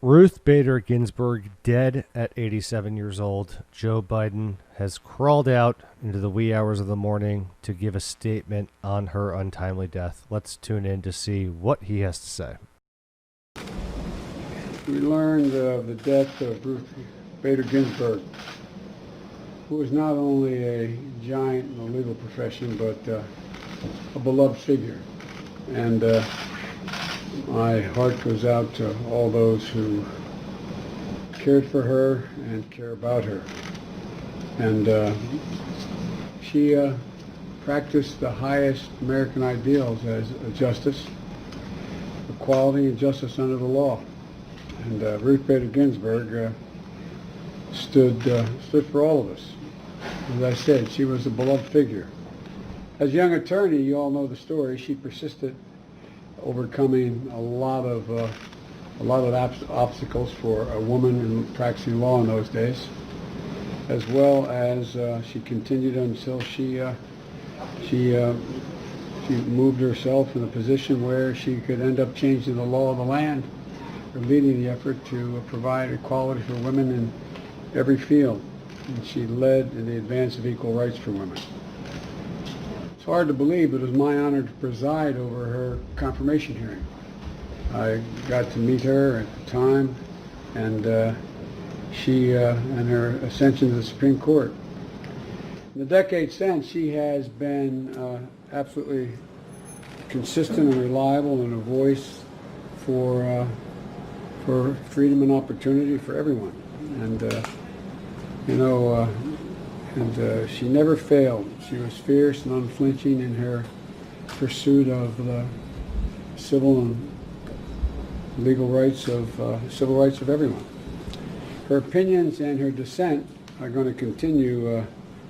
Ruth Bader Ginsburg dead at 87 years old. Joe Biden has crawled out into the wee hours of the morning to give a statement on her untimely death. Let's tune in to see what he has to say. We learned of the death of Ruth Bader Ginsburg, who was not only a giant in the legal profession, but a beloved figure. And my heart goes out to all those who cared for her and care about her. And she practiced the highest American ideals as a justice, equality and justice under the law. And Ruth Bader Ginsburg stood for all of us. As I said, she was a beloved figure. As a young attorney, you all know the story. She persisted, overcoming a lot of obstacles for a woman in practicing law in those days, as well as she continued until she moved herself in a position where she could end up changing the law of the land, or leading the effort to provide equality for women in every field. And she led in the advance of equal rights for women. It's hard to believe, but it was my honor to preside over her confirmation hearing. I got to meet her at the time, and she and her ascension to the Supreme Court. In the decades since, she has been absolutely consistent and reliable and a voice for freedom and opportunity for everyone. And she never failed. She was fierce and unflinching in her pursuit of the civil and legal rights of civil rights of everyone. Her opinions and her dissent are going to continue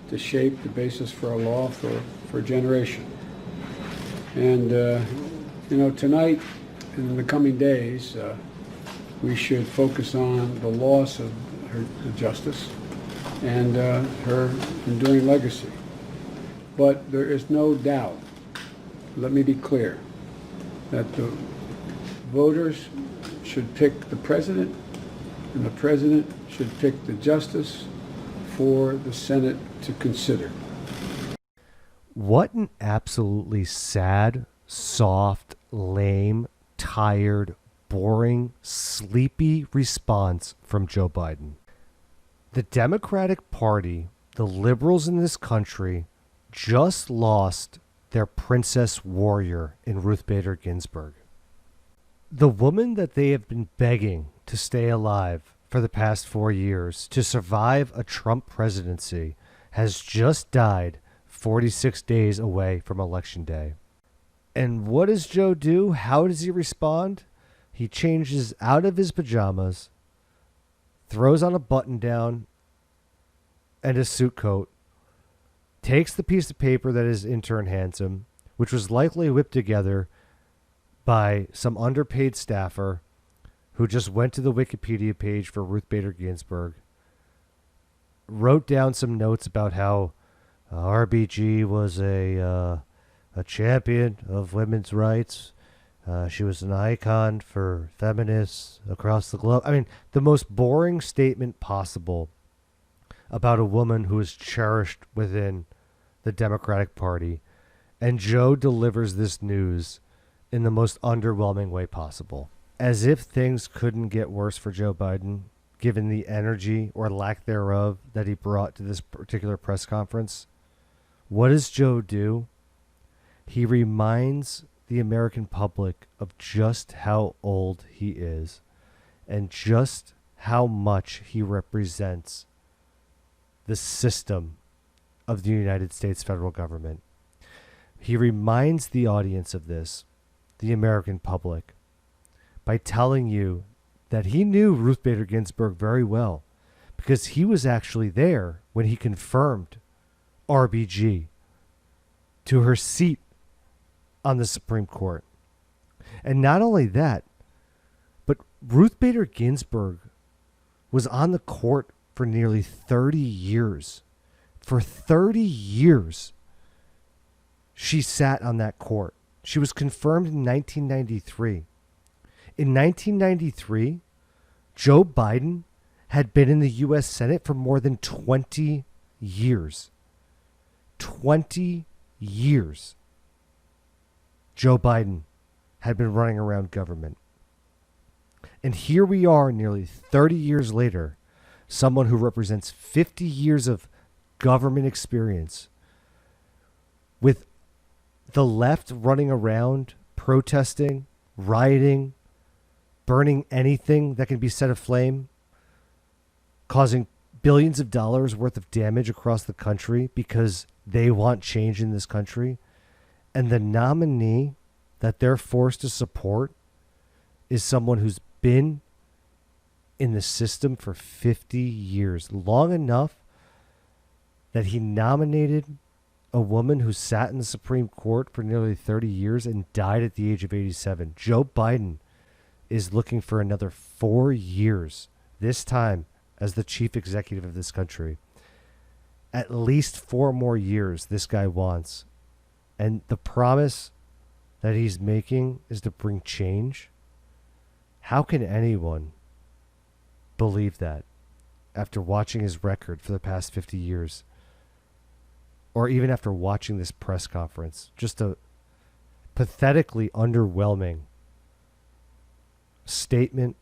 to shape the basis for our law for a generation. And tonight and in the coming days, we should focus on the loss of her justice and her enduring legacy. But there is no doubt, let me be clear, that the voters should pick the president, and the president should pick the justice for the Senate to consider. What an absolutely sad, soft, lame, tired, boring, sleepy response from Joe Biden. The Democratic Party, the liberals in this country, just lost their princess warrior in Ruth Bader Ginsburg. The woman that they have been begging to stay alive for the past 4 years to survive a Trump presidency has just died 46 days away from Election Day. And what does Joe do? How does he respond? He changes out of his pajamas, throws on a button-down and a suit coat, takes the piece of paper that his intern hands him, which was likely whipped together by some underpaid staffer who just went to the Wikipedia page for Ruth Bader Ginsburg, wrote down some notes about how RBG was a champion of women's rights. She was an icon for feminists across the globe. I mean, the most boring statement possible about a woman who is cherished within the Democratic Party. And Joe delivers this news in the most underwhelming way possible. As if things couldn't get worse for Joe Biden, given the energy or lack thereof that he brought to this particular press conference. What does Joe do? He reminds the American public of just how old he is and just how much he represents the system of the United States federal government. He reminds the audience of this, the American public, by telling you that he knew Ruth Bader Ginsburg very well because he was actually there when he confirmed RBG to her seat on the Supreme Court. And not only that, but Ruth Bader Ginsburg was on the court for nearly 30 years. For 30 years, she sat on that court. She was confirmed in 1993. In 1993, Joe Biden had been in the U.S. Senate for more than 20 years. 20 years. Joe Biden had been running around government. And here we are nearly 30 years later, someone who represents 50 years of government experience with the left running around, protesting, rioting, burning anything that can be set aflame, causing billions of dollars worth of damage across the country because they want change in this country. And the nominee that they're forced to support is someone who's been in the system for 50 years, long enough that he nominated a woman who sat in the Supreme Court for nearly 30 years and died at the age of 87. Joe Biden is looking for another 4 years, this time as the chief executive of this country. At least 4 more years this guy wants. And the promise that he's making is to bring change. How can anyone believe that after watching his record for the past 50 years? Or even after watching this press conference? Just a pathetically underwhelming statement,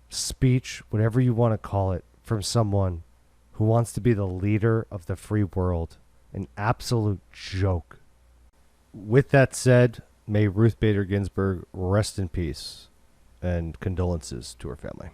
speech, whatever you want to call it, from someone who wants to be the leader of the free world. An absolute joke. With that said, may Ruth Bader Ginsburg rest in peace, and condolences to her family.